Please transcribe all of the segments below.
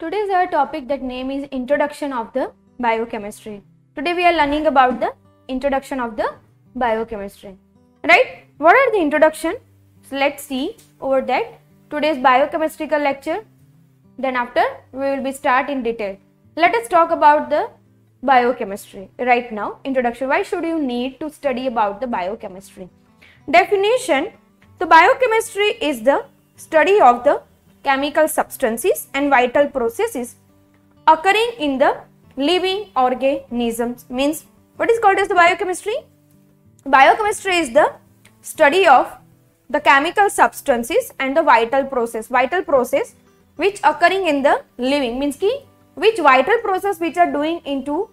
Today's our topic that name is Introduction of the Biochemistry. Today we are learning about the introduction of the biochemistry. Right? What are the introduction? So let's see over that today's biochemistrical lecture. Then after we will be start in detail. Let us talk about the biochemistry right now. Introduction. Why should you need to study about the biochemistry? Definition. The biochemistry is the study of the chemical substances and vital processes occurring in the living organisms. Means what is called as the biochemistry? Biochemistry is the study of the chemical substances and the vital process which occurring in the living, means ki which vital process which are doing into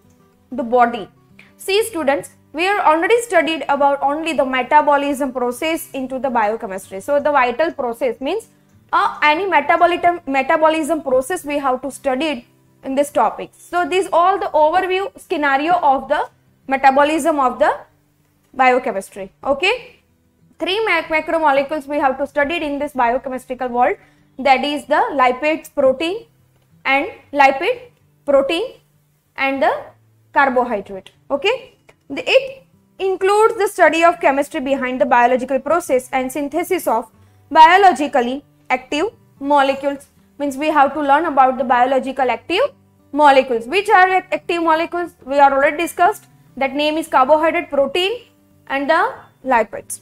the body. See students, we are already studied about only the metabolism process into the biochemistry. So the vital process means any metabolism process we have to study it in this topic. So this all the overview scenario of the metabolism of the biochemistry. Okay, three macromolecules we have to study in this biochemistrical world, that is the lipids, protein and the carbohydrate. Okay, it includes the study of chemistry behind the biological process and synthesis of biologically active molecules. Means we have to learn about the biological active molecules. Which are active molecules? We are already discussed. That name is carbohydrate, protein and the lipids.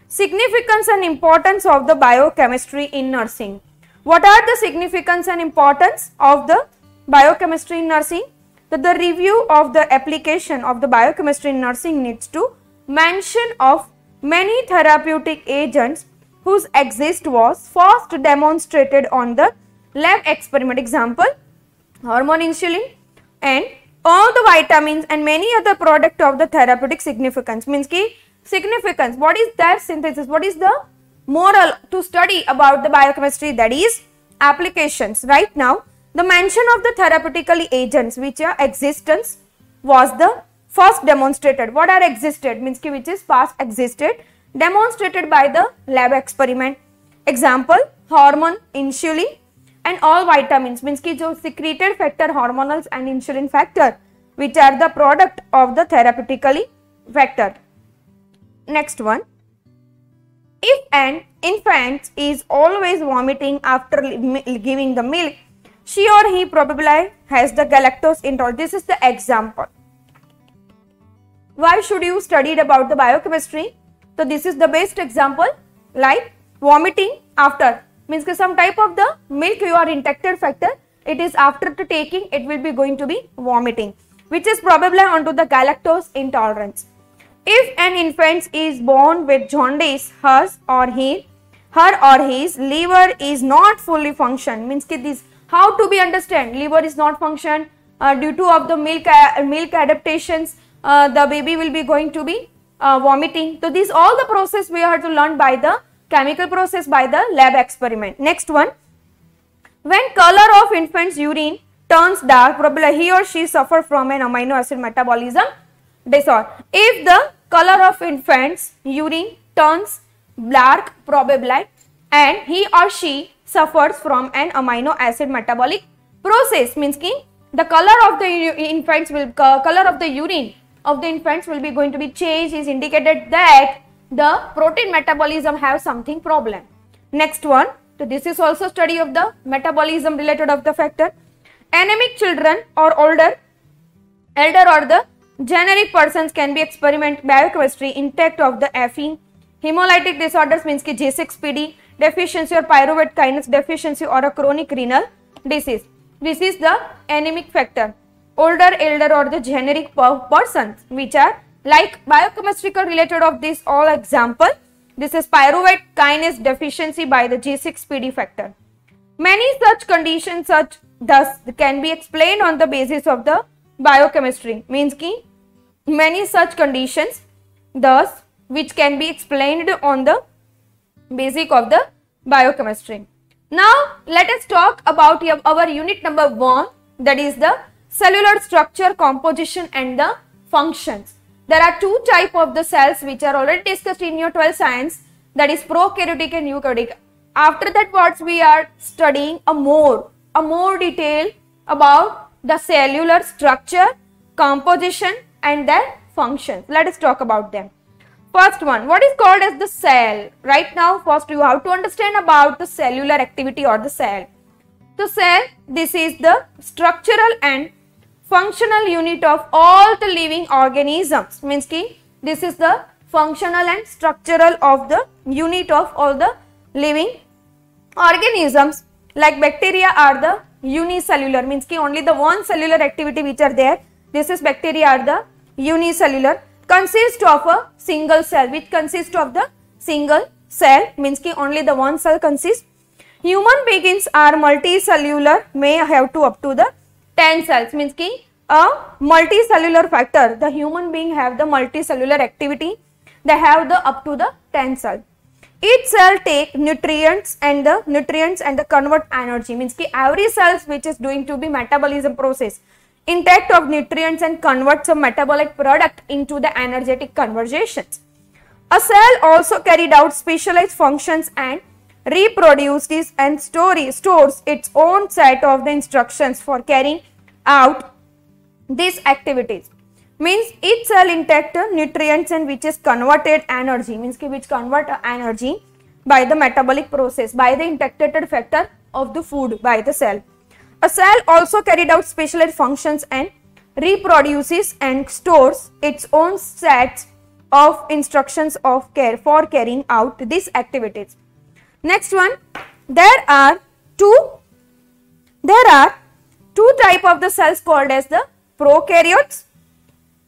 Significance and importance of the biochemistry in nursing. What are the significance and importance of the biochemistry in nursing? That the review of the application of the biochemistry in nursing needs to mention of many therapeutic agents whose exist was first demonstrated on the lab experiment. Example, hormone insulin and all the vitamins and many other product of the therapeutic significance. Means ki significance, what is their synthesis, what is the moral to study about the biochemistry, that is applications. Right now the mention of the therapeutically agents which are existence was the first demonstrated. What are existed means ki which is past existed, demonstrated by the lab experiment. Example, hormone insulin and all vitamins means ki jo secreted factor hormonals and insulin factor which are the product of the therapeutically factor. Next one, if an infant is always vomiting after giving the milk, she or he probably has the galactose intolerance. This is the example. Why should you study about the biochemistry? So this is the best example, like vomiting after, means that some type of the milk you are injected factor, it is after the taking it will be going to be vomiting, which is probably onto the galactose intolerance. If an infant is born with jaundice, her or his liver is not fully function, means that this how to be understand, liver is not function due to of the milk adaptations, the baby will be going to be vomiting. So these all the process we have to learn by the chemical process by the lab experiment. Next one, when color of infant's urine turns dark, probably he or she suffer from an amino acid metabolism disorder. If the color of infant's urine turns dark, probably, and he or she suffers from an amino acid metabolic process, means ki the color of the infants will color of the urine of the infants will be going to be changed, is indicated that the protein metabolism have something problem. Next one, so this is also study of the metabolism related of the factor. Anemic children or elder or the generic persons can be experiment biochemistry intact of the Fe. Hemolytic disorders means ki G6PD deficiency or pyruvate kinase deficiency or a chronic renal disease. This is the anemic factor. Older, elder or the generic persons which are like biochemistrical related of this all example. This is pyruvate kinase deficiency by the G6PD factor. Many such conditions thus can be explained on the basis of the biochemistry, means ki many such conditions thus which can be explained on the basic of the biochemistry. Now let us talk about our unit number 1, that is the cellular structure, composition and the functions. There are two types of the cells which are already discussed in your 12th science, that is prokaryotic and eukaryotic. After that what we are studying a more a more detail about the cellular structure, composition and their functions. Let us talk about them. First one, what is called as the cell? Right now, first you have to understand about the cellular activity or the cell. The cell, this is the structural and functional unit of all the living organisms. Means ki this is the functional and structural of the unit of all the living organisms. Like bacteria are the unicellular, means ki only the one cellular activity which are there. This is bacteria are the unicellular, consist of a single cell, which consists of the single cell, means ki only the one cell consists. Human beings are multicellular, may have to up to the 10 cells, means ki a multicellular factor. The human being have the multicellular activity, they have the up to the 10 cell. Each cell take nutrients and the convert energy, means ki every cells which is doing to be metabolism process, intake of nutrients and converts a metabolic product into the energetic conversions. A cell also carried out specialized functions and reproduces and stores its own set of the instructions for carrying out these activities. Means each cell intake nutrients and which is converted energy, means ki which convert energy by the metabolic process, by the integrated factor of the food by the cell. A cell also carried out specialized functions and reproduces and stores its own sets of instructions of care for carrying out these activities. Next one, there are two type of the cells called as the prokaryotes.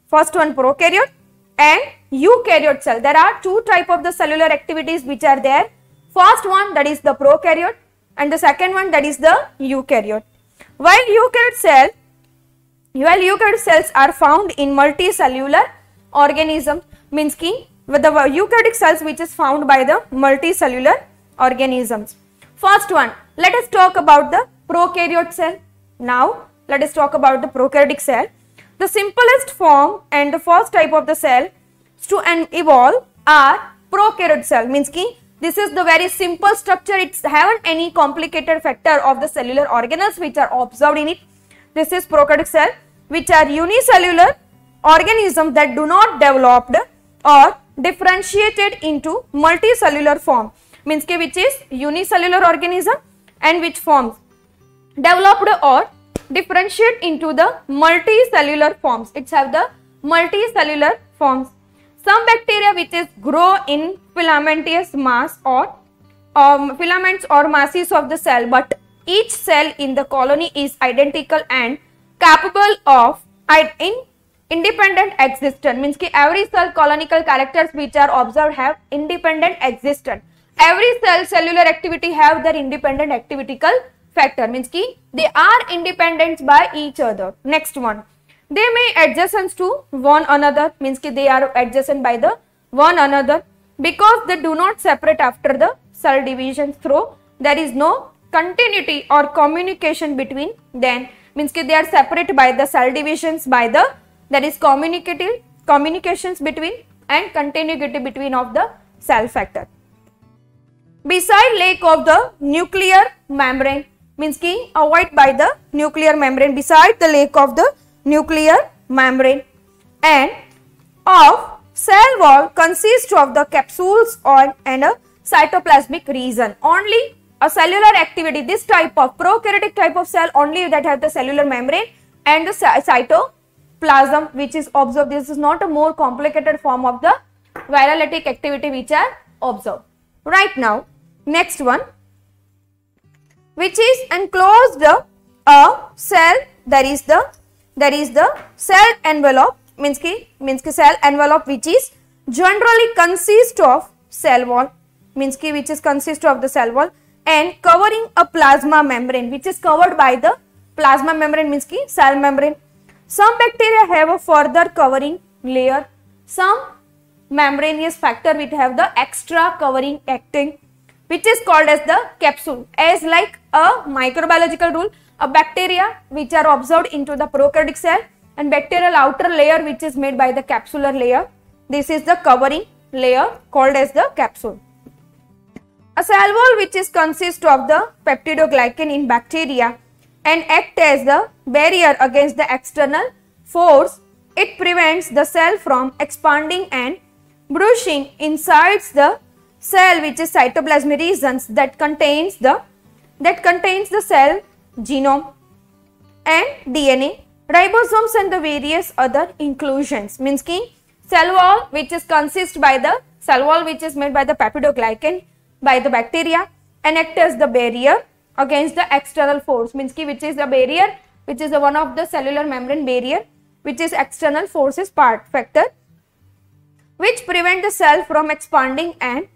First one prokaryote and eukaryote cell. There are two type of the cellular activities which are there. First one, that is the prokaryote, and the second one, that is the eukaryote. While eukaryote cells are found in multicellular organisms, means ki with the eukaryotic cells which is found by the multicellular organisms. First one, let us talk about the prokaryote cell. Now let us talk about the prokaryotic cell. The simplest form and the first type of the cell to evolve are prokaryote cell, means ki this is the very simple structure, it's haven't any complicated factor of the cellular organelles which are observed in it. This is prokaryotic cell, which are unicellular organisms that do not developed or differentiated into multicellular form, means ki which is unicellular organism and which forms developed or differentiate into the multicellular forms. It's have the multicellular forms. Some bacteria which is grow in filamentous mass or filaments or masses of the cell, but each cell in the colony is identical and capable of independent existence, means ki every cell colonical characters which are observed have independent existence. Every cell cellular activity have their independent activitical factor, means ki they are independent by each other. Next one, they may adjacent to one another, means ki they are adjacent by the one another because they do not separate after the cell division, through there is no continuity or communication between them, means ki they are separate by the cell divisions, by the there is communications between and continuity between of the cell factor. Beside lack of the nuclear membrane, means ki avoid by the nuclear membrane, beside the lack of the nuclear membrane, and of cell wall consists of the capsules and a cytoplasmic region. Only a cellular activity, this type of prokaryotic type of cell only that have the cellular membrane and the cytoplasm which is observed. This is not a more complicated form of the viral-lytic activity which are observed. Right now, next one, which is enclosed a cell, there is the cell envelope, means ki cell envelope which is generally consist of cell wall, means ki which is consist of the cell wall and covering a plasma membrane, which is covered by the plasma membrane, means ki cell membrane. Some bacteria have a further covering layer, some membranous factor which have the extra covering acting, which is called as the capsule. As like a microbiological rule, a bacteria which are observed into the prokaryotic cell and bacterial outer layer which is made by the capsular layer. This is the covering layer called as the capsule. A cell wall which is consist of the peptidoglycan in bacteria and act as the barrier against the external force. It prevents the cell from expanding and brushing inside the cell, which is cytoplasmic regions that contains the cell genome and DNA, ribosomes and the various other inclusions. Means ki cell wall which is made by the peptidoglycan by the bacteria and act as the barrier against the external force. Means ki which is the barrier, which is the one of the cellular membrane barrier, which is external forces part factor, which prevent the cell from expanding and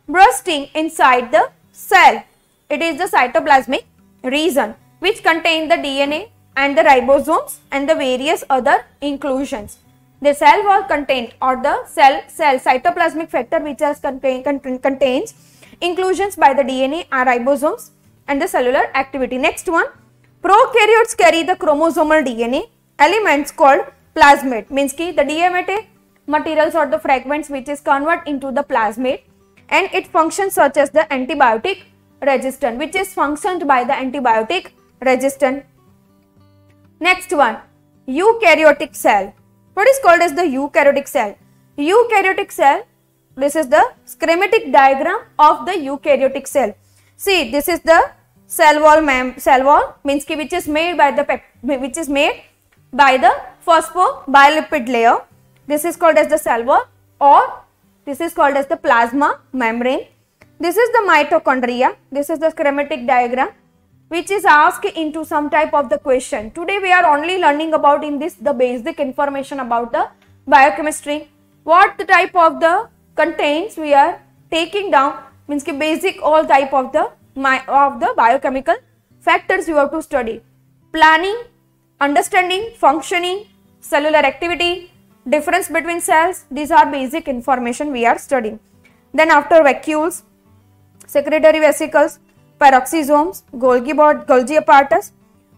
bursting inside the cell. It is the cytoplasmic region which contain the DNA and the ribosomes and the various other inclusions. The cell wall contained or the cell cytoplasmic factor which has contains inclusions by the DNA and ribosomes and the cellular activity. Next one, prokaryotes carry the chromosomal DNA elements called plasmid. Means ki the DNA materials or the fragments which is convert into the plasmid, and it functions such as the antibiotic resistant, which is functioned by the antibiotic resistant. Next one, eukaryotic cell. What is called as the eukaryotic cell? Eukaryotic cell, this is the schematic diagram of the eukaryotic cell. See, this is the cell wall means ki which is made by the phosphobiolipid layer. This is called as the cell wall, or this is called as the plasma membrane. This is the mitochondria. This is the schematic diagram which is asked into some type of the question. Today we are only learning about in this the basic information about the biochemistry. What the type of the contains we are taking down, means ki basic all type of the biochemical factors you have to study. Planning, understanding, functioning, cellular activity, difference between cells, these are basic information we are studying. Then after vacuoles, secretory vesicles, peroxisomes, Golgi apparatus,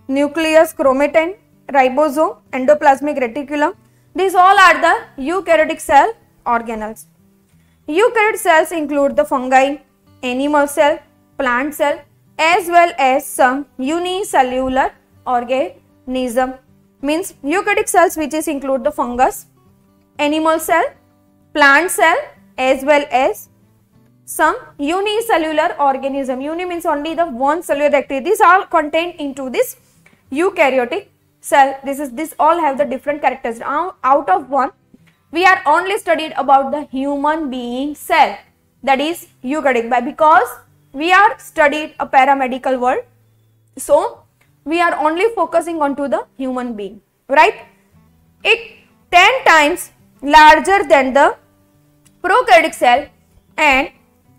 nucleus, chromatin, ribosome, endoplasmic reticulum, these all are the eukaryotic cell organelles. Eukaryotic cells include the fungi, animal cell, plant cell, as well as some unicellular organism. Means eukaryotic cells which is include the fungus, animal cell, plant cell, as well as some unicellular organism. Uni means only the one cellular activity. These all contained into this eukaryotic cell. This all have the different characters. Out of one, we are only studied about the human being cell, that is eukaryotic, because we are studied a paramedical world. So we are only focusing on to the human being, right? It 10 times larger than the prokaryotic cell and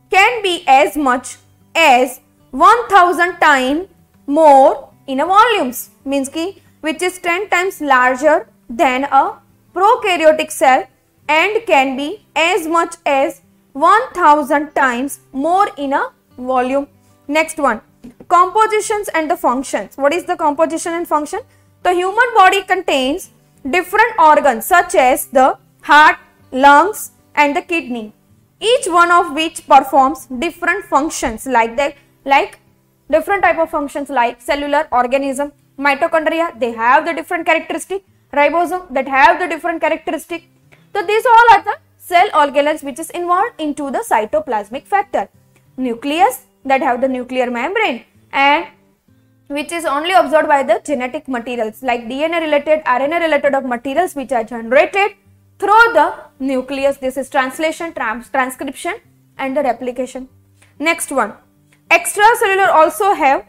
can be as much as 1000 times more in a volumes. Means ki which is 10 times larger than a prokaryotic cell and can be as much as 1000 times more in a volume. Next one, compositions and the functions. What is the composition and function? The human body contains different organs such as the heart, lungs and the kidney, each one of which performs different functions like different type of functions like cellular organism, mitochondria, they have the different characteristic, ribosome that have the different characteristic. So these all are the cell organelles which is involved into the cytoplasmic factor. Nucleus that have the nuclear membrane and which is only observed by the genetic materials like DNA related, RNA related of materials which are generated through the nucleus. This is translation, transcription and the replication. Next one, extracellular also have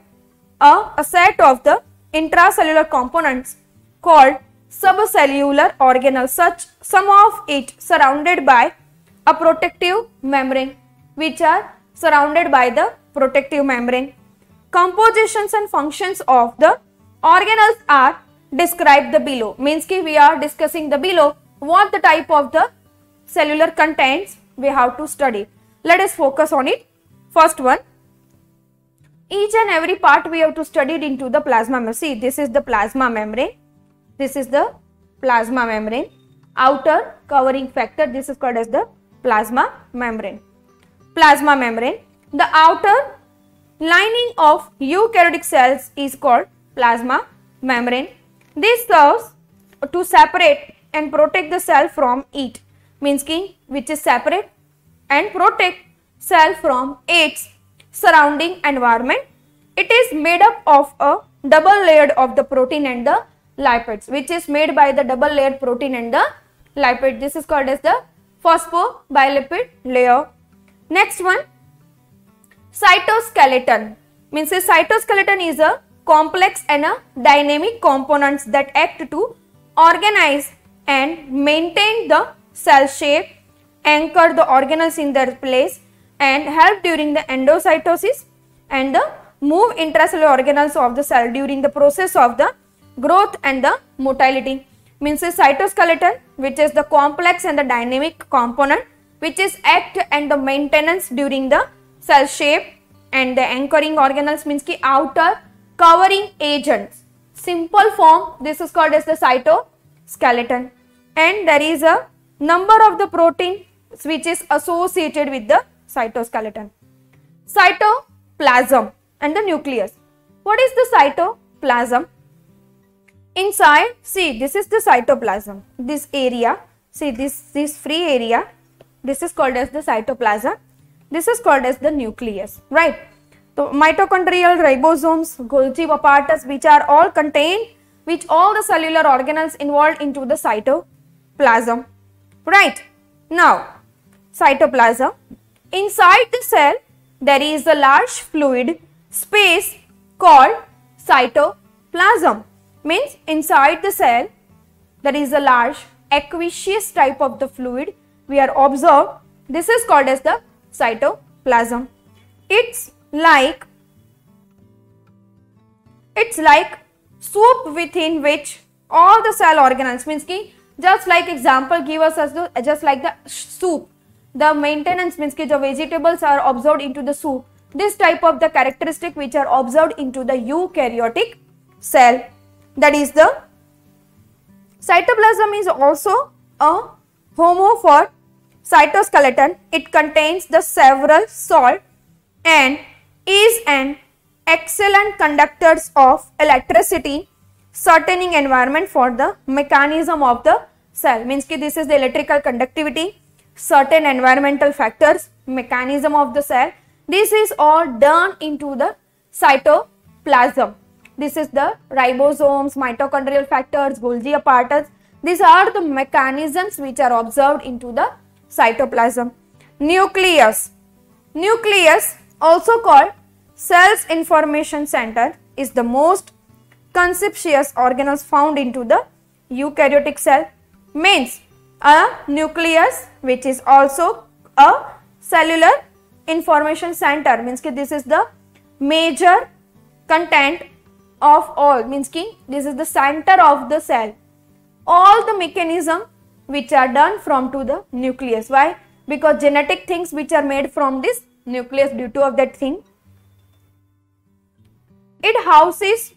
a set of the intracellular components called subcellular organelles, some of it surrounded by a protective membrane, which are surrounded by the protective membrane. Compositions and functions of the organelles are described the below. Means ki we are discussing the below what the type of the cellular contains we have to study. Let us focus on it. First one, each and every part we have to study it into the plasma membrane. See, this is the plasma membrane. This is the plasma membrane. Outer covering factor, this is called as the plasma membrane. Plasma membrane. The outer lining of eukaryotic cells is called plasma membrane. This serves to separate and protect the cell from it, means ki which is separate and protect cell from its surrounding environment. It is made up of a double layer of the protein and the lipids, which is made by the double layered protein and the lipid. This is called as the phosphobilipid layer. Next one, cytoskeleton. Means a cytoskeleton is a complex and a dynamic components that act to organize and maintain the cell shape, anchor the organelles in their place, and help during the endocytosis and the move intracellular organelles of the cell during the process of the growth and the motility. Means a cytoskeleton, which is the complex and the dynamic component which is act and the maintenance during the cell shape, and the anchoring organelles means ki outer covering agents. Simple form, this is called as the cytoskeleton, and there is a number of the protein which is associated with the cytoskeleton. Cytoplasm and the nucleus. What is the cytoplasm? Inside, see, this is the cytoplasm. This area, see this free area, this is called as the cytoplasm. This is called as the nucleus, right? So mitochondrial ribosomes, Golgi apparatus, which are all contained, which all the cellular organelles involved into the cytoplasm, right? Now, cytoplasm. Inside the cell, there is a large fluid space called cytoplasm. Means inside the cell, there is a large aqueous type of the fluid we are observed. This is called as the cytoplasm. It's like soup within which all the cell organelles, means ki just like example give us as the just like the soup, the maintenance means ki the vegetables are observed into the soup. This type of the characteristic which are observed into the eukaryotic cell, that is the cytoplasm is also a home for cytoskeleton. It contains the several salt and is an excellent conductors of electricity, certain environment for the mechanism of the cell. Means ki this is the electrical conductivity, certain environmental factors, mechanism of the cell. This is all done into the cytoplasm. This is the ribosomes, mitochondrial factors, Golgi apparatus. These are the mechanisms which are observed into the cytoplasm. Nucleus. Nucleus, also called cell's information center, is the most conspicuous organelles found into the eukaryotic cell. Means a nucleus which is also a cellular information center, means ki this is the major content of all, means ki this is the center of the cell. All the mechanism which are done from to the nucleus. Why? Because genetic things which are made from this nucleus due to of that thing. It houses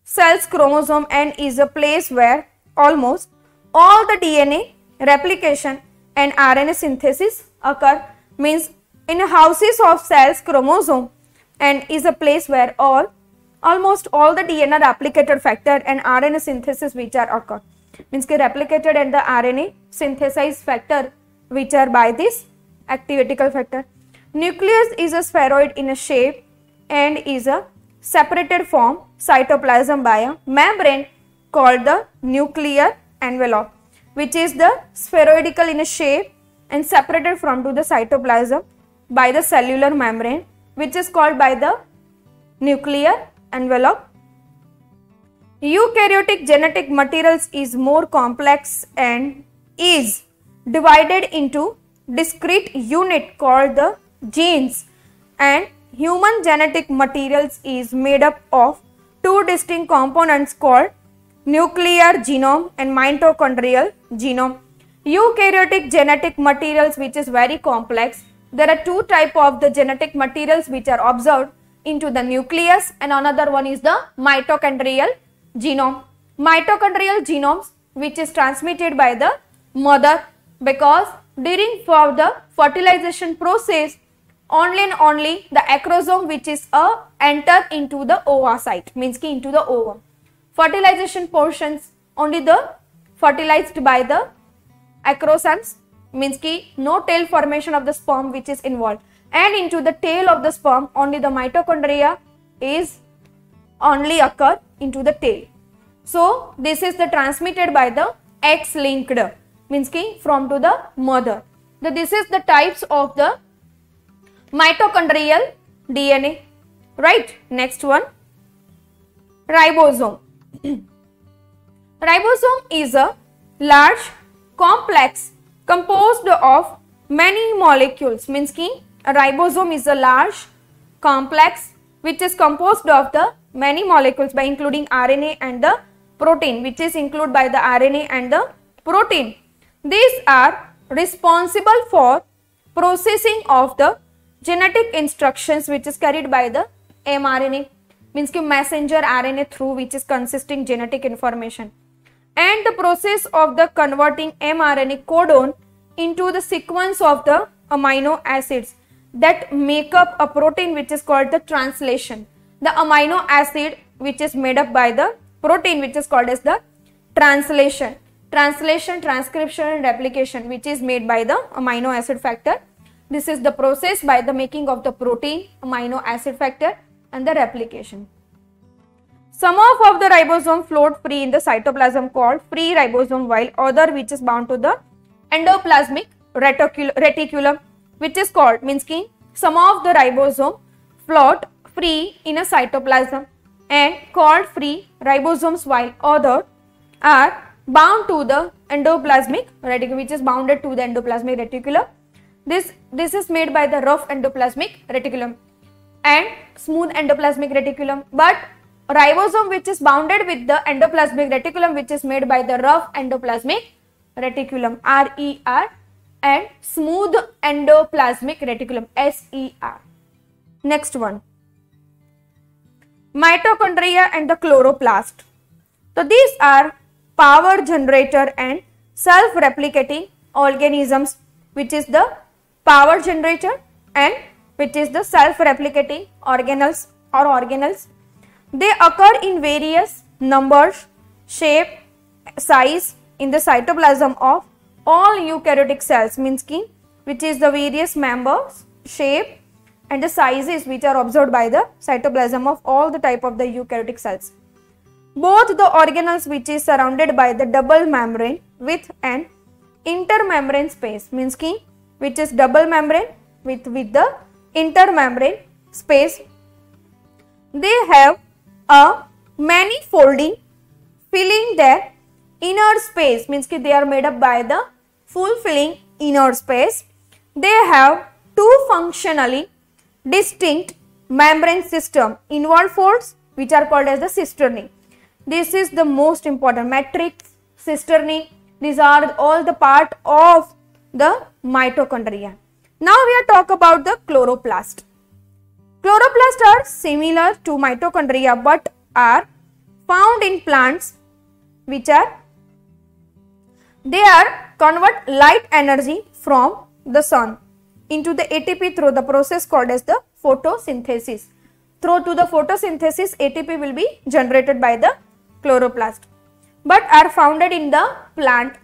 cell's chromosome and is a place where almost all the DNA replication and RNA synthesis occur. Means in houses of cell's chromosome and is a place where almost all the DNA replicated factor and RNA synthesis which are occur. Means ki replicated and the RNA synthesized factor which are by this activatical factor. Nucleus is a spheroid in a shape and is a separated from cytoplasm by a membrane called the nuclear envelope, which is the spheroidal in a shape and separated from to the cytoplasm by the cellular membrane, which is called by the nuclear envelope. Eukaryotic genetic materials is more complex and is divided into discrete unit called the genes, and human genetic materials is made up of two distinct components called nuclear genome and mitochondrial genome. Eukaryotic genetic materials, which is very complex. There are two type of the genetic materials which are observed into the nucleus, and another one is the mitochondrial genome. Mitochondrial genomes which is transmitted by the mother, because during for the fertilization process only and only the acrosome which is enter into the oocyte, means ki into the ovum. Fertilization portions, only the fertilized by the acrosomes, means ki no tail formation of the sperm which is involved, and into the tail of the sperm only the mitochondria is only occur into the tail. So this is the transmitted by the X-linked, means ki from to the mother. So this is the types of the mitochondrial DNA, right? Next one, ribosome. Ribosome is a large complex composed of many molecules, means ki a ribosome is a large complex which is composed of the many molecules by including RNA and the protein, which is included by the RNA and the protein. These are responsible for processing of the genetic instructions which is carried by the mRNA, means ki messenger RNA through which is consisting genetic information, and the process of the converting mRNA codon into the sequence of the amino acids that make up a protein which is called the translation. The amino acid which is made up by the protein which is called as the translation. Translation, transcription and replication which is made by the amino acid factor. This is the process by the making of the protein, amino acid factor and the replication. Some of the ribosome float free in the cytoplasm called free ribosome, while other which is bound to the endoplasmic reticulum which is called, means ki some of the ribosome float free in a cytoplasm and called free ribosomes, while other are bound to the endoplasmic reticulum which is bounded to the endoplasmic reticulum. This is made by the rough endoplasmic reticulum and smooth endoplasmic reticulum, but ribosome which is bounded with the endoplasmic reticulum which is made by the rough endoplasmic reticulum RER and smooth endoplasmic reticulum SER. Next one, mitochondria and the chloroplast. So these are power generator and self-replicating organisms, which is the power generator and which is the self-replicating organelles or organelles. They occur in various numbers, shape, size in the cytoplasm of all eukaryotic cells, means ki which is the various members, shape and the sizes which are observed by the cytoplasm of all the type of the eukaryotic cells. Both the organelles which is surrounded by the double membrane with an intermembrane space, means ki which is double membrane with the intermembrane space. They have a manifolding filling their inner space, means ki they are made up by the fulfilling inner space. They have two functionally distinct membrane system, inward folds which are called as the cisternae. This is the most important, matrix, cisternae, these are all the part of the mitochondria. Now we are talk about the chloroplast. Chloroplasts are similar to mitochondria but are found in plants which are convert light energy from the sun into the ATP through the process called as the photosynthesis. Through to the photosynthesis, ATP will be generated by the chloroplast, but are founded in the plant,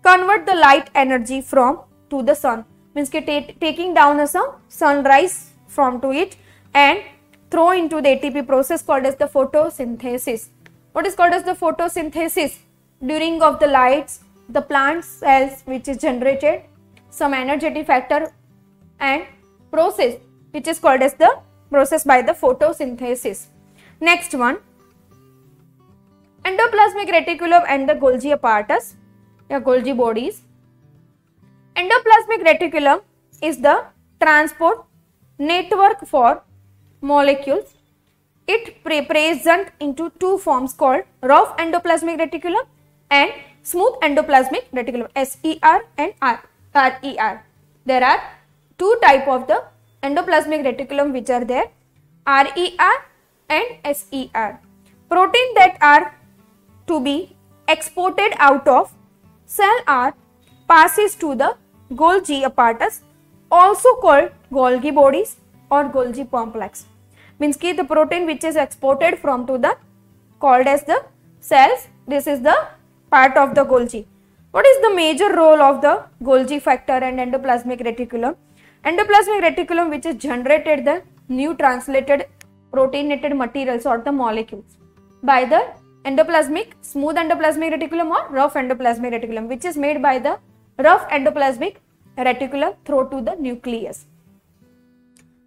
convert the light energy from to the sun, means taking down some sunrise from to it and throw into the ATP process called as the photosynthesis. What is called as the photosynthesis? During of the lights, the plant cells which is generated some energetic factor and process which is called as the process by the photosynthesis. Next one, endoplasmic reticulum and the Golgi apparatus, Golgi bodies. Endoplasmic reticulum is the transport network for molecules. It present into two forms called rough endoplasmic reticulum and smooth endoplasmic reticulum, SER and RER. There are two type of the endoplasmic reticulum which are there, RER and SER. Protein that are to be exported out of cell passes to the Golgi apparatus also called Golgi bodies or Golgi complex. Means ki the protein which is exported from to the called as the cells. This is the part of the Golgi. What is the major role of the Golgi factor and endoplasmic reticulum? Endoplasmic reticulum which is generated the new translated proteinated materials or the molecules by the endoplasmic, smooth endoplasmic reticulum or rough endoplasmic reticulum, which is made by the rough endoplasmic reticulum through to the nucleus.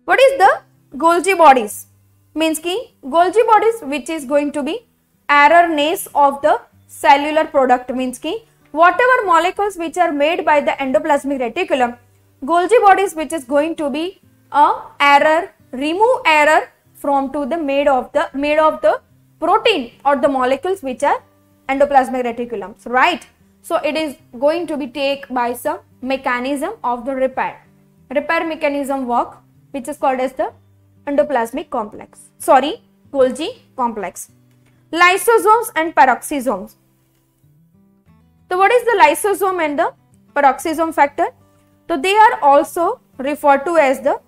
What is the Golgi bodies? Means ki Golgi bodies which is going to be RNAs of the cellular product, means ki whatever molecules which are made by the endoplasmic reticulum, Golgi bodies which is going to be a error, remove error from to the made of the protein or the molecules which are endoplasmic reticulums, right? So it is going to be take by some mechanism of the repair mechanism work, which is called as the endoplasmic complex, Golgi complex. Lysosomes and peroxisomes. So what is the lysosome and the peroxisome factor? So they are also referred to as the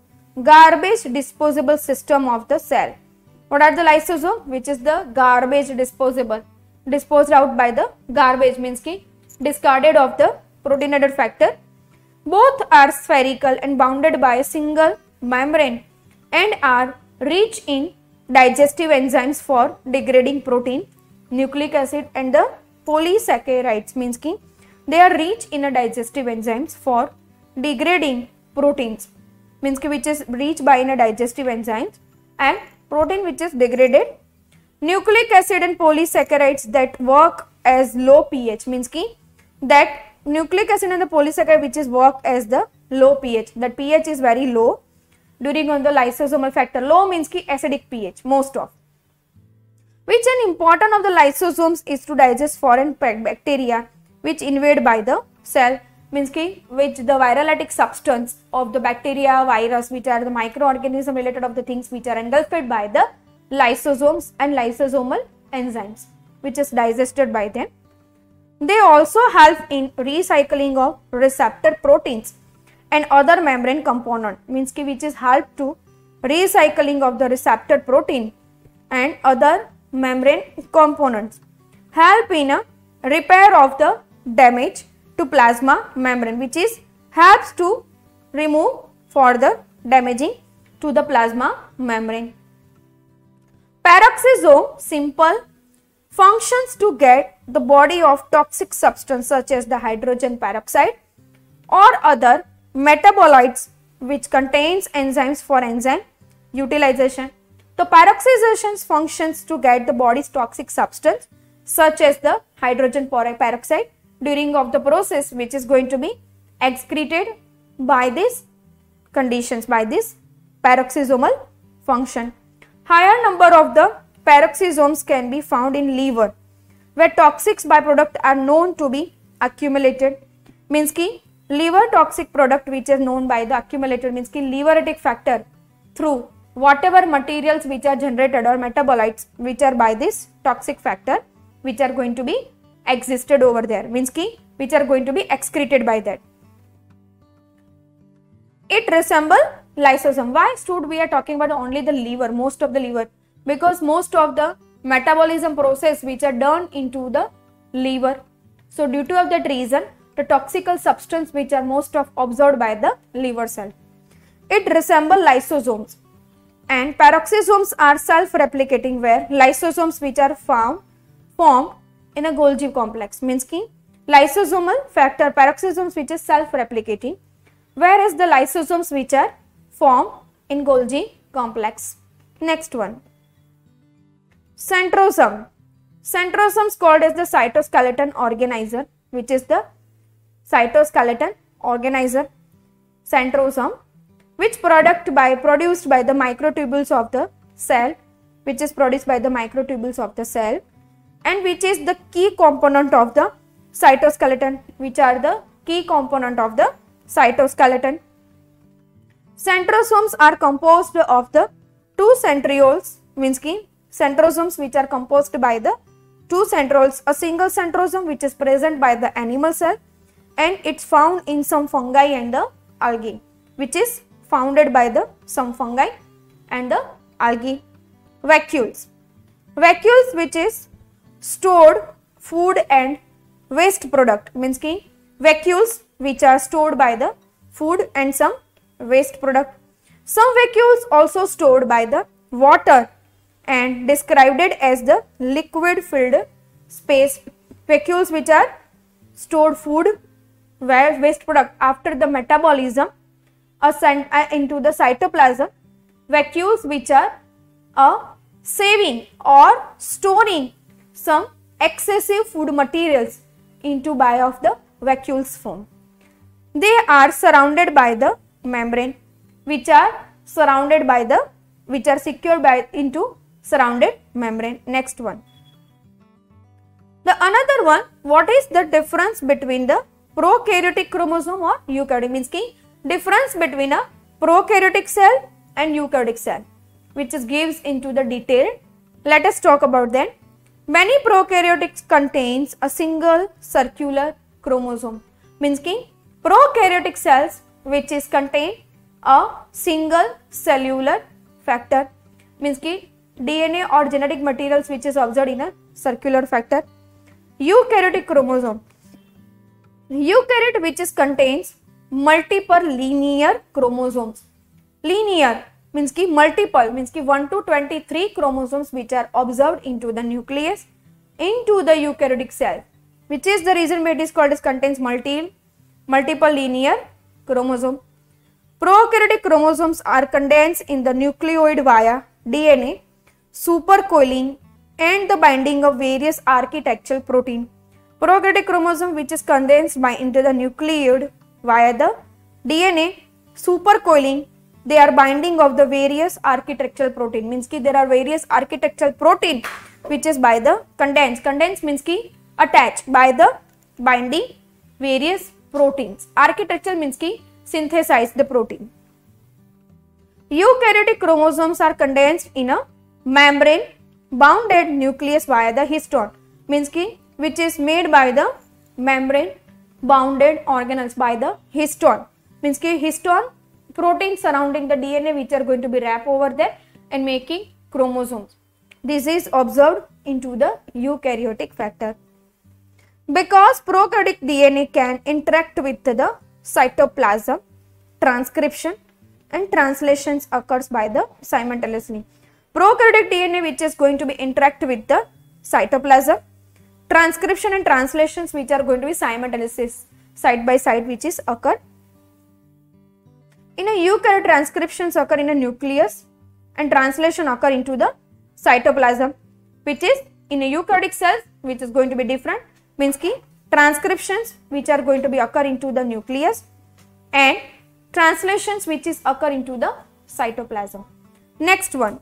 garbage disposable system of the cell. What are the lysosome? Which is the garbage disposable, disposed out by the garbage, means ki discarded of the proteinated factor. Both are spherical and bounded by a single membrane and are rich in digestive enzymes for degrading protein, nucleic acid and the polysaccharides, means ki they are rich in a digestive enzymes for degrading proteins, means ki which is rich by in a digestive enzymes and protein which is degraded. Nucleic acid and polysaccharides that work as low pH, means ki that nucleic acid and the polysaccharide which is work as the low pH, that pH is very low during on the lysosomal factor. Low means ki acidic pH most of. Which an important of the lysosomes is to digest foreign bacteria which invade by the cell, means ki which the viral-lytic substance of the bacteria, virus, which are the microorganism related of the things which are engulfed by the lysosomes and lysosomal enzymes which is digested by them. They also help in recycling of receptor proteins and other membrane component, means ki which is help to recycling of the receptor protein and other membrane components, help in a repair of the damage to plasma membrane, which is helps to remove for the damaging to the plasma membrane. Peroxisome simple functions to get the body of toxic substance such as the hydrogen peroxide or other metabolites which contains enzymes for enzyme utilization. The peroxidation functions to get the body's toxic substance such as the hydrogen peroxide during of the process which is going to be excreted by these conditions, by this peroxisomal function. Higher number of the peroxisomes can be found in liver where toxic byproducts are known to be accumulated, means ki liver toxic product which is known by the accumulated, means ki liveretic factor through whatever materials which are generated or metabolites which are by this toxic factor which are going to be existed over there, means ki which are going to be excreted by that. It resembles lysosome. Why should we are talking about only the liver, most of the liver? Because most of the metabolism process which are done into the liver. So due to of that reason, the toxical substance which are most of observed by the liver cell. It resembles lysosomes. And peroxisomes are self-replicating where lysosomes which are formed in a Golgi complex, means ki lysosomal factor peroxisomes which is self-replicating, whereas the lysosomes which are formed in Golgi complex. Next one, centrosome. Centrosome is called as the cytoskeleton organizer, which is the cytoskeleton organizer centrosome, which produced by the microtubules of the cell, which is produced by the microtubules of the cell, and which is the key component of the cytoskeleton, which are the key component of the cytoskeleton. Centrosomes are composed of the two centrioles, means ki centrosomes which are composed by the two centrioles, a single centrosome which is present by the animal cell and it's found in some fungi and the algae. which is founded by the some fungi and the algae. Vacuoles. Vacuoles which is stored food and waste product, means ki vacuoles which are stored by the food and some waste product. Some vacuoles also stored by the water and described it as the liquid filled space. Vacuoles which are stored food, waste product after the metabolism into the cytoplasm. Vacuoles which are saving or storing some excessive food materials into by of the vacuoles form. They are surrounded by the membrane, which are secured by into surrounded membrane. Next one. The another one, what is the difference between the prokaryotic chromosome or eukaryotic, means ki difference between a prokaryotic cell and eukaryotic cell, which is gives into the detail. Let us talk about that. Many prokaryotics contains a single circular chromosome, means ki prokaryotic cells which is contain a single cellular factor, means ki DNA or genetic materials which is observed in a circular factor. Eukaryotic chromosome, eukaryote which is contains multiple linear chromosomes. Linear means ki multiple, means ki 1 to 23 chromosomes which are observed into the nucleus into the eukaryotic cell, which is the reason it is called as contains multiple linear chromosome. Prokaryotic chromosomes are condensed in the nucleoid via DNA, supercoiling and the binding of various architectural protein. Prokaryotic chromosome which is condensed into the nucleoid via the DNA, supercoiling, they are binding of the various architectural protein, means ki there are various architectural protein which is by the condense means ki attached by the binding various proteins. Architectural means ki synthesize the protein. Eukaryotic chromosomes are condensed in a membrane bounded nucleus via the histone, means ki which is made by the membrane bounded organelles by the histone, means ki histone proteins surrounding the DNA which are going to be wrapped over there and making chromosomes. This is observed into the eukaryotic factor. Because prokaryotic DNA can interact with the cytoplasm, transcription and translations occurs by the simultaneously. Prokaryotic DNA which is going to be interact with the cytoplasm, transcription and translations which are going to be simultaneously side by side which is occur. In a eukaryote, transcriptions occur in a nucleus and translation occur into the cytoplasm, which is in a eukaryotic cells which is going to be different, means ki transcriptions which are going to be occur into the nucleus and translations which is occur into the cytoplasm. Next one.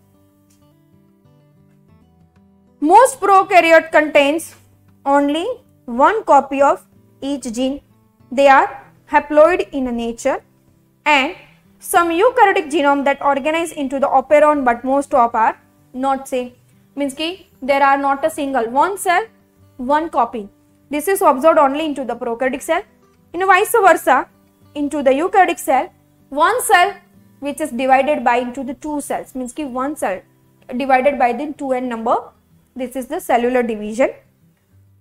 Most prokaryote contains only one copy of each gene. They are haploid in nature, and some eukaryotic genome that organize into the operon, but most of are not same, means ki there are not a single one cell one copy. This is observed only into the prokaryotic cell. In vice versa, into the eukaryotic cell, one cell which is divided by into the two cells, means ki one cell divided by the 2n number. This is the cellular division.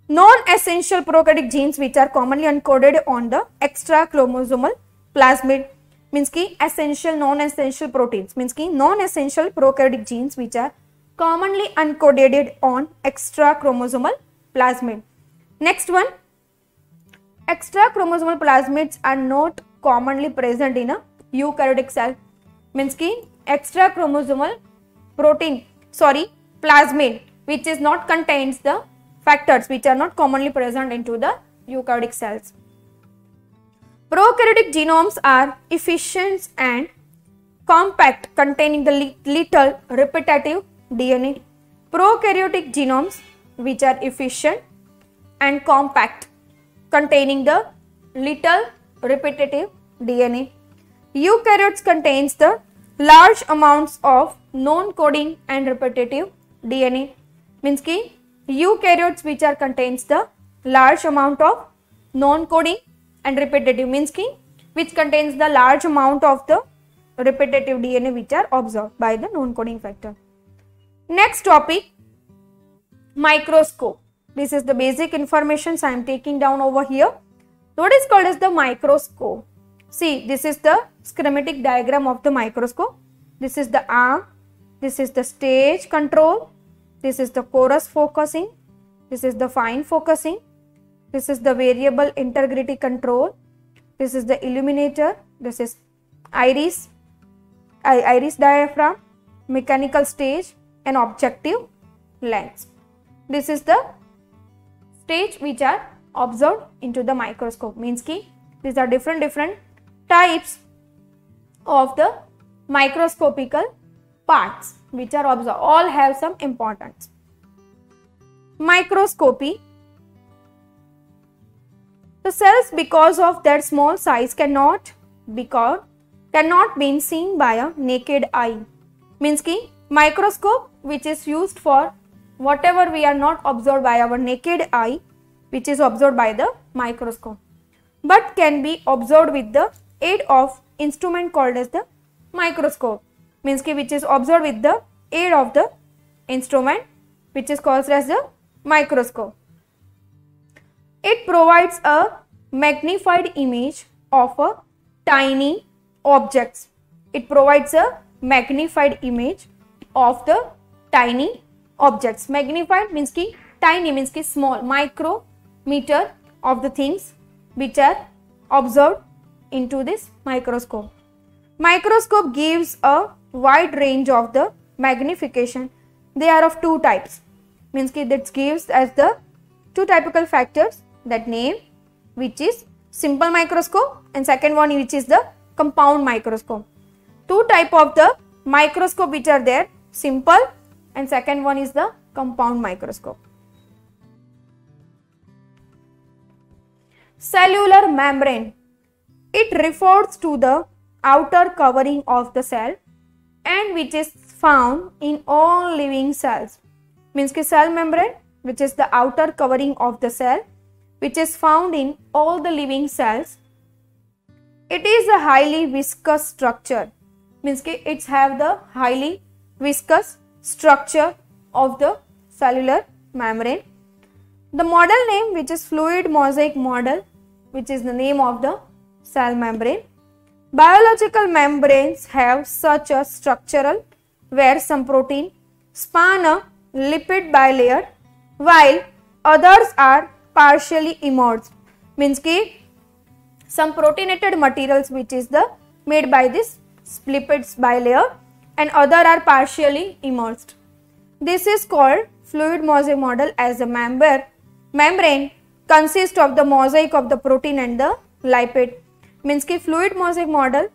Non-essential prokaryotic genes which are commonly encoded on the extra chromosomal plasmid, means ki essential non-essential proteins, means ki non-essential prokaryotic genes which are commonly encoded on extra chromosomal plasmid. Next one, extra chromosomal plasmids are not commonly present in a eukaryotic cell, means ki extra chromosomal plasmid which is not contains the factors which are not commonly present into the eukaryotic cells. Prokaryotic genomes are efficient and compact, containing the little repetitive DNA. Prokaryotic genomes which are efficient and compact, containing the little repetitive DNA. Eukaryotes contains the large amounts of non-coding and repetitive DNA, means ki eukaryotes which are contains the large amount of non-coding and repetitive, means ki which contains the large amount of the repetitive DNA which are observed by the non-coding factor. Next topic, microscope. This is the basic information I am taking down over here. What is called as the microscope? See, this is the schematic diagram of the microscope. This is the arm, this is the stage control, this is the coarse focusing, this is the fine focusing, this is the variable integrity control, this is the illuminator, this is iris diaphragm, mechanical stage and objective lens. This is the stage which are observed into the microscope. Means ki these are different types of the microscopical parts which are observed. All have some importance. Microscopy. The cells, because of their small size, cannot be seen by a naked eye. Means ki microscope which is used for whatever we are not observed by our naked eye, which is observed by the microscope, but can be observed with the aid of instrument called as the microscope. Means ki which is observed with the aid of the instrument which is called as the microscope. It provides a magnified image of a tiny objects. It provides a magnified image of the tiny objects. Magnified means ki tiny, means ki small, micrometer of the things which are observed into this microscope. Microscope gives a wide range of the magnification. They are of two types. Means ki that gives as the two typical factors, that name which is simple microscope and second one which is the compound microscope. Two type of the microscope which are there, simple and second one is the compound microscope. Cellular membrane. It refers to the outer covering of the cell and which is found in all living cells. Means ki cell membrane which is the outer covering of the cell which is found in all the living cells. It is a highly viscous structure. Means ki it's have the highly viscous structure of the cellular membrane. The model name which is fluid mosaic model, which is the name of the cell membrane. Biological membranes have such a structural where some protein span a lipid bilayer while others are partially immersed. Means ki some proteinated materials which is the made by this lipids bilayer and other are partially immersed. This is called fluid mosaic model, as a membrane consists of the mosaic of the protein and the lipid. Means ki fluid mosaic model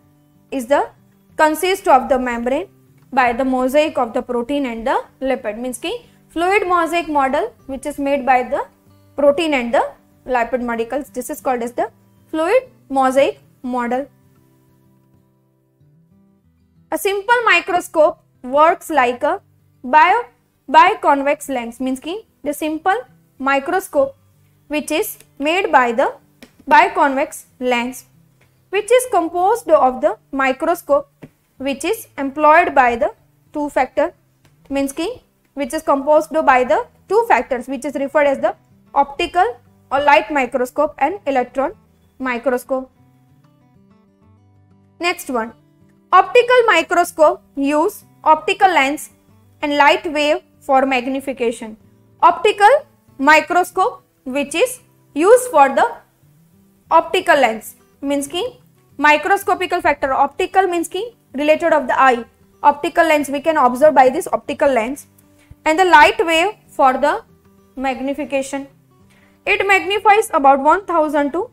is the consist of the membrane by the mosaic of the protein and the lipid. Means ki fluid mosaic model which is made by the protein and the lipid molecules. This is called as the fluid mosaic model. A simple microscope works like a biconvex lens. Means ki the simple microscope which is made by the biconvex lens, which is composed of the microscope which is employed by the two factor. Means ki which is composed by the two factors which is referred as the optical or light microscope and electron microscope. Next one, optical microscope use optical lens and light wave for magnification. Optical microscope which is used for the optical lens. Means ki microscopical factor, optical means ki related of the eye. Optical lens we can observe by this optical lens, and the light wave for the magnification. It magnifies about 1000 to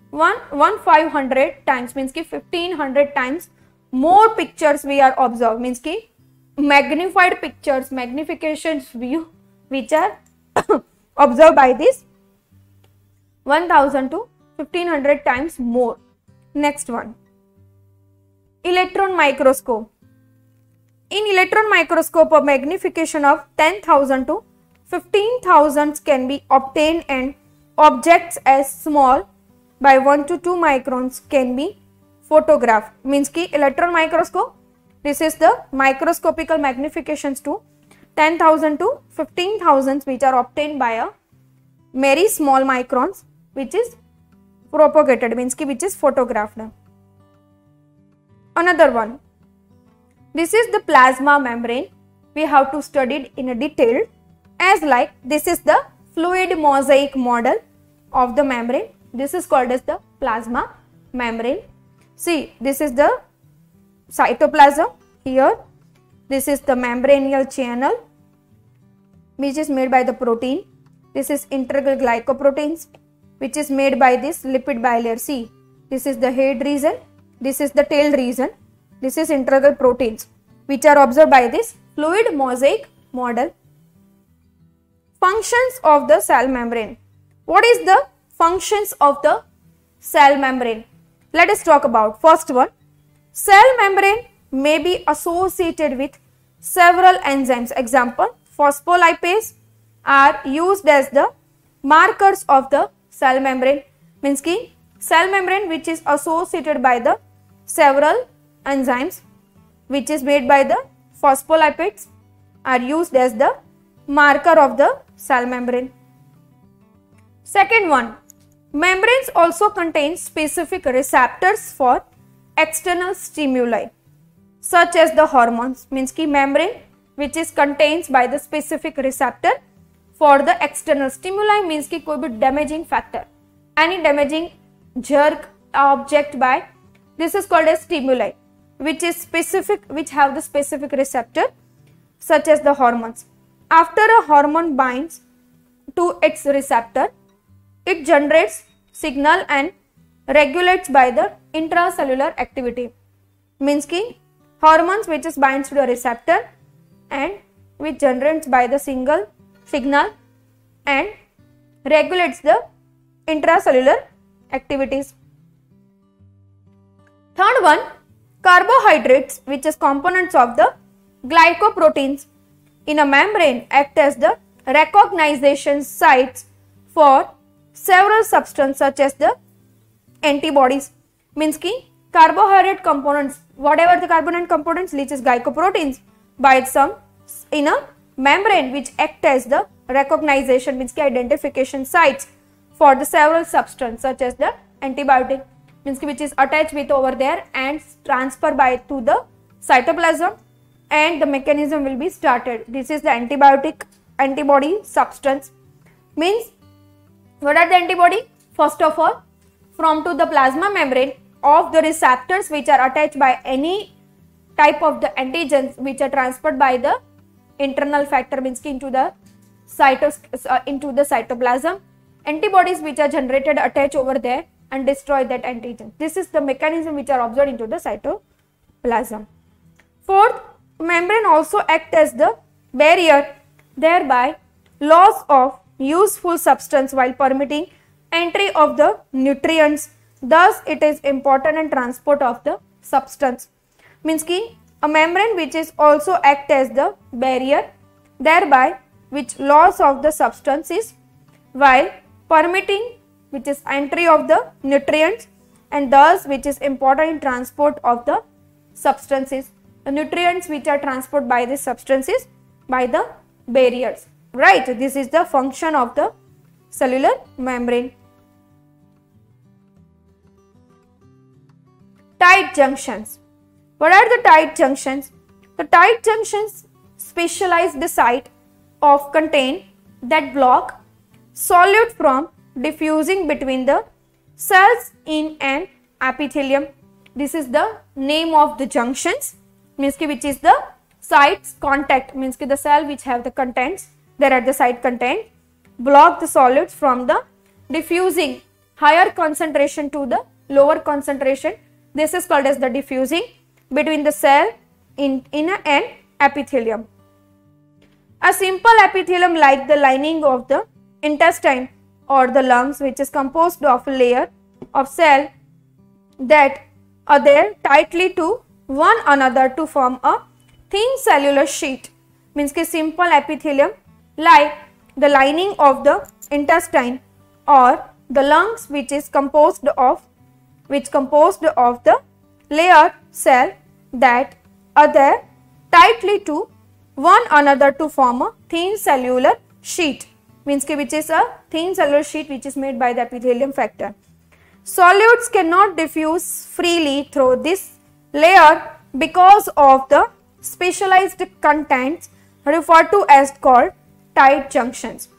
1500 times. Means ki 1500 times more pictures we are observed. Means ki magnified pictures, magnifications view which are observed by this 1000 to 1500 times more. Next one, electron microscope. In electron microscope, a magnification of 10,000 to 15,000 can be obtained and objects as small by 1 to 2 microns can be photographed. Means ki electron microscope, this is the microscopical magnifications to 10,000 to 15,000 which are obtained by a very small microns which is propagated, means ki which is photographed. Another one, this is the plasma membrane. We have to study it in a detail, as like this is the fluid mosaic model of the membrane. This is called as the plasma membrane. See, this is the cytoplasm here. This is the membranial channel which is made by the protein. This is integral glycoproteins which is made by this lipid bilayer. See, this is the head region, this is the tail region, this is integral proteins which are observed by this fluid mosaic model. Functions of the cell membrane. What is the functions of the cell membrane? Let us talk about first one. Cell membrane may be associated with several enzymes. Example, phospholipase are used as the markers of the cell membrane. Means ki cell membrane which is associated by the several enzymes which is made by the phospholipids are used as the marker of the cell membrane. Second one, membranes also contain specific receptors for external stimuli such as the hormones. Means ki membrane which is contains by the specific receptor for the external stimuli, means ki koi bhi damaging factor, any damaging jerk object by, this is called as stimuli which is specific, which have the specific receptor such as the hormones. After a hormone binds to its receptor, it generates signal and regulates by the intracellular activity. Means ki hormones which is binds to the receptor and which generates by the single signal and regulates the intracellular activities. Third one, carbohydrates which is components of the glycoproteins in a membrane act as the recognition sites for several substances such as the antibodies. Means ki carbohydrate components, whatever the carbohydrate components which is glycoproteins by some in a membrane which act as the recognition, means ki identification sites for the several substances such as the antibiotic, means ki which is attached with over there and transfer by to the cytoplasm and the mechanism will be started. This is the antibody substance. Means what are the antibody? First of all, from to the plasma membrane of the receptors which are attached by any type of the antigens which are transferred by the internal factor, means into the cytoplasm. Antibodies which are generated attach over there and destroy that antigen. This is the mechanism which are observed into the cytoplasm. Fourth, membrane also act as the barrier, thereby loss of useful substance while permitting entry of the nutrients. Thus, it is important in transport of the substance. Means ki a membrane which is also act as the barrier, thereby which loss of the substances while permitting which is entry of the nutrients, and thus which is important in transport of the substances. The nutrients which are transported by the substances by the barriers. Right, this is the function of the cellular membrane. Tight junctions. What are the tight junctions? The tight junctions specialize the site of contain that block solute from diffusing between the cells in an epithelium. This is the name of the junctions, means ki which is the sites contact, means ki the cell which have the contents there at the site content block the solutes from the diffusing higher concentration to the lower concentration. This is called as the diffusing between the cell in an epithelium. A simple epithelium like the lining of the intestine or the lungs, which is composed of a layer of cell that adhere tightly to one another to form a thin cellular sheet. Means ki simple epithelium like the lining of the intestine or the lungs which composed of the layer cell that adhere tightly to one another to form a thin cellular sheet, means which is a thin cellular sheet which is made by the epithelium factor. Solutes cannot diffuse freely through this layer because of the specialized contents referred to as called tight junctions.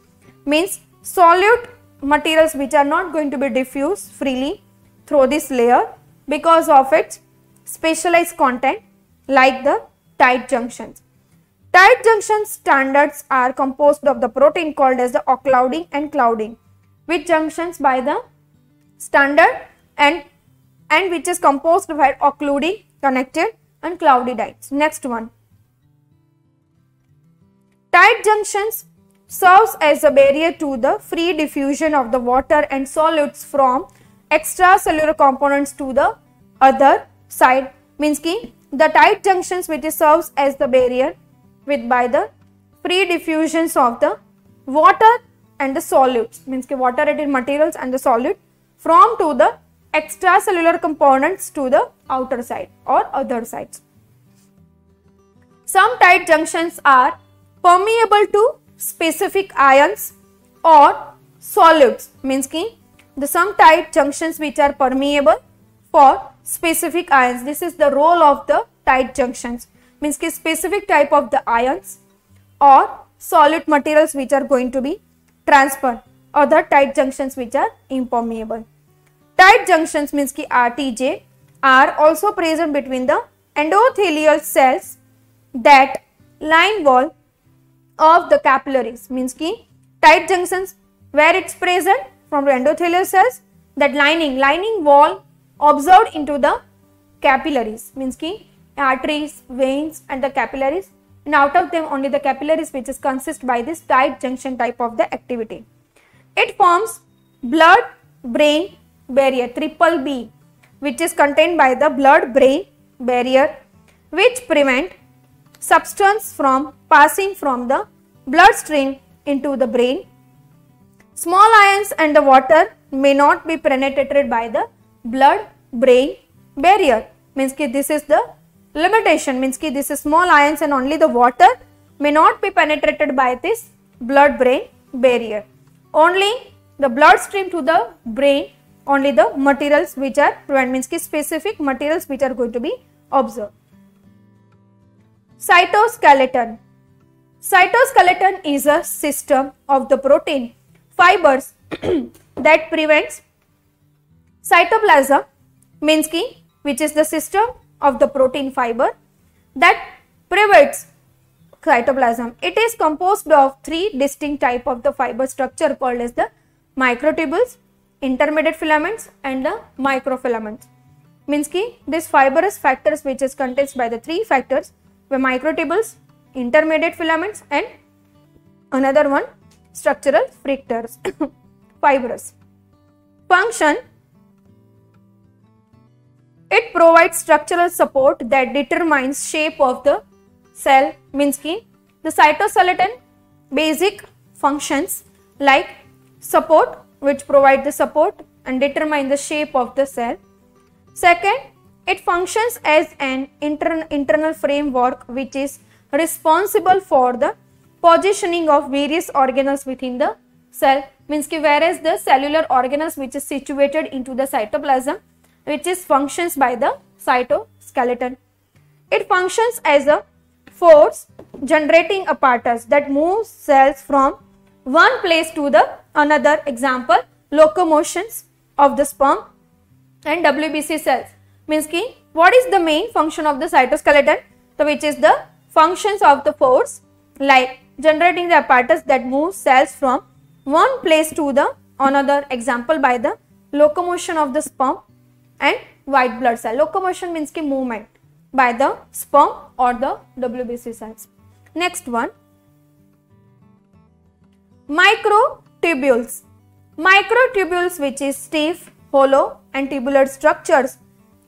Means solute materials which are not going to be diffused freely through this layer because of its specialized content like the tight junctions. Tight junction standards are composed of the protein called as the occluding and clouding, which junctions by the standard and which is composed by occluding, connected and cloudidites. Next one. Tight junctions serves as a barrier to the free diffusion of the water and solutes from extracellular components to the other side, means ki the tight junctions which serves as the barrier by the free diffusions of the water and the solutes, means ki water related materials and the solute from to the extracellular components to the outer side or other sides. Some tight junctions are permeable to specific ions or solutes, means ki some tight junctions which are permeable for specific ions. This is the role of the tight junctions, means ki specific type of the ions or solute materials which are going to be transferred. Other tight junctions which are impermeable. Tight junctions means ki RTJ are also present between the endothelial cells that line wall of the capillaries, means ki tight junctions where it's present from the endothelial cells, that lining wall observed into the capillaries, means ki arteries, veins and the capillaries, and out of them only the capillaries which is consist by this tight junction type of the activity. It forms blood brain barrier BBB, which is contained by the blood brain barrier, which prevent substance from passing from the bloodstream into the brain. Small ions and the water may not be penetrated by the blood brain barrier, means ki this is the limitation, means ki this is small ions and only the water may not be penetrated by this blood brain barrier. Only the bloodstream to the brain, only the materials which are prevent, means ki specific materials which are going to be observed. Cytoskeleton. Cytoskeleton is a system of the protein fibers that prevents cytoplasm, means ki which is the system of the protein fiber that prevents cytoplasm. It is composed of three distinct type of the fiber structure called as the microtubules, intermediate filaments and the microfilaments. Means ki this fibrous factors which is contained by the three factors were microtubules, intermediate filaments and another one structural fractors fibrous. Function. It provides structural support that determines shape of the cell, means ki the cytoskeleton basic functions like support, which provide the support and determine the shape of the cell. Second, it functions as an internal framework which is responsible for the positioning of various organelles within the cell, means ki whereas the cellular organelles which is situated into the cytoplasm, which is functions by the cytoskeleton. It functions as a force generating apparatus that moves cells from one place to the another. Example, locomotions of the sperm and WBC cells, means ki what is the main function of the cytoskeleton, so which is the functions of the force like generating the apparatus that moves cells from one place to the another. Example, by the locomotion of the sperm and white blood cell. Locomotion means ki movement by the sperm or the WBC cells. Next one, microtubules. Microtubules which is stiff, hollow and tubular structures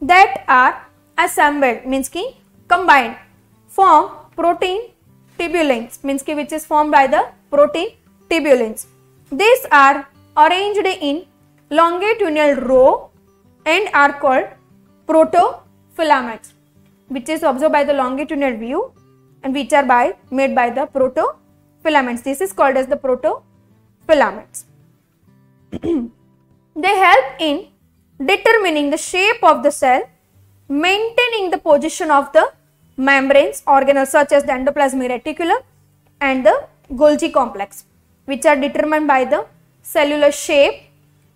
that are assembled, means ki combined, form protein tubulins, means ki which is formed by the protein tubulins. These are arranged in longitudinal row and are called protofilaments, which is observed by the longitudinal view and which are made by the protofilaments. This is called as the protofilaments. They help in determining the shape of the cell, maintaining the position of the membranes, organelles such as the endoplasmic reticulum and the Golgi complex, which are determined by the cellular shape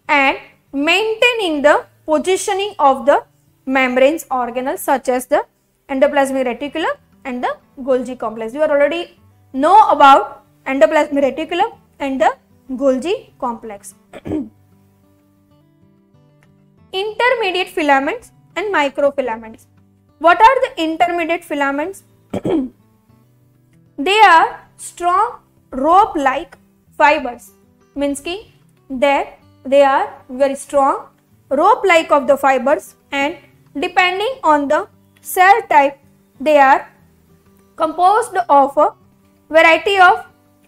and maintaining the positioning of the membranes, organelles such as the endoplasmic reticulum and the Golgi complex. You already know about endoplasmic reticulum and the Golgi complex. Intermediate filaments and microfilaments. What are the intermediate filaments? They are strong rope-like fibers, means ki they are very strong rope-like of the fibers, and depending on the cell type they are composed of a variety of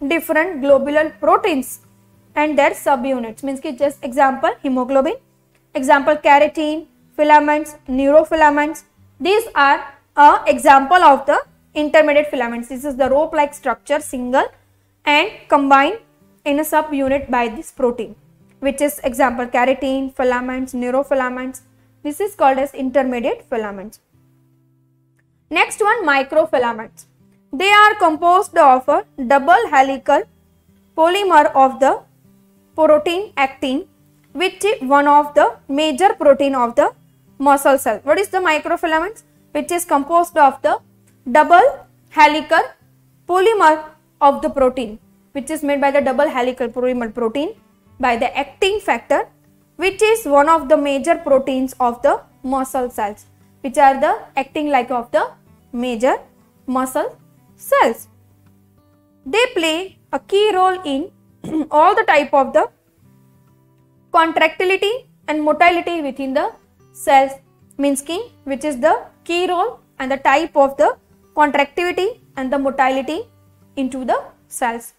different globular proteins and their subunits, means ki just example hemoglobin, example keratin, filaments, neurofilaments. These are a example of the intermediate filaments. This is the rope-like structure, single and combined in a subunit by this protein, which is example keratin, filaments, neurofilaments. This is called as intermediate filaments. Next one, microfilaments. They are composed of a double helical polymer of the protein actin, which is one of the major protein of the muscle cell. What is the microfilaments? Which is composed of the double helical polymer of the protein, which is made by the double helical polymer protein by the actin factor, which is one of the major proteins of the muscle cells, which are the acting like of the major muscle cells. They play a key role in all the type of the contractility and motility within the cells, means ki which is the key role and the type of the contractivity and the motility into the cells.